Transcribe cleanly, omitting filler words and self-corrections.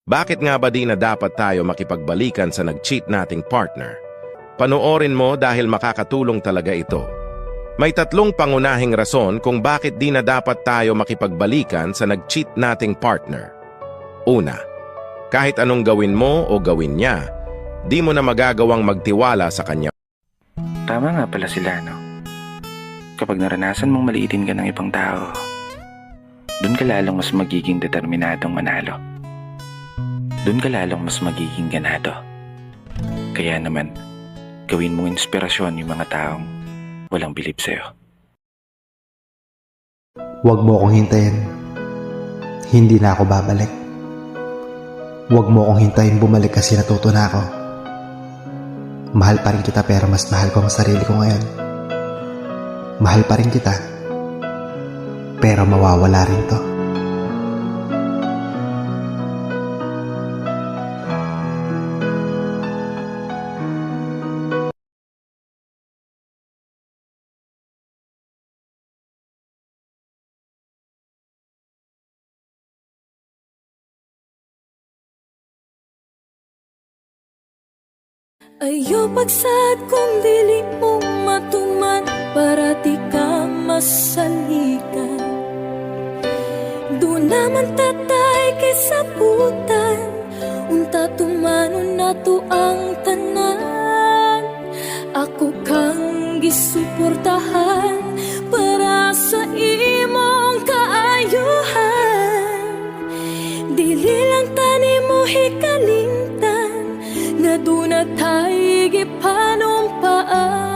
Bakit nga ba di na dapat tayo makipagbalikan sa nag-cheat nating partner? Panoorin mo dahil makakatulong talaga ito. May tatlong pangunahing rason kung bakit di na dapat tayo makipagbalikan sa nag-cheat nating partner. Una, kahit anong gawin mo o gawin niya, di mo na magagawang magtiwala sa kanya. Tama nga pala sila, no? Kapag naranasan mong maliitin ka ng ibang tao, doon ka lalong mas magiging determinadong manalo. Doon ka lalong mas magiging ganado. Kaya naman, gawin mong inspirasyon yung mga taong walang bilib sa'yo. Huwag mo akong hintayin. Hindi na ako babalik. Huwag mo akong hintayin bumalik kasi natuto na ako. Mahal pa rin kita pero mas mahal ko ang sarili ko ngayon. Mahal pa rin kita pero mawawala rin to. Ayo pagsad kung dili mo matuman para di ka masalikan. Doon naman tatay kay sabutan, unta tumanon na to ang tanan. Ako kang gisuportahan para sa imong kaayuhan. Dili lang tani mo hikalimtan na doon na tayo gipanumpaan.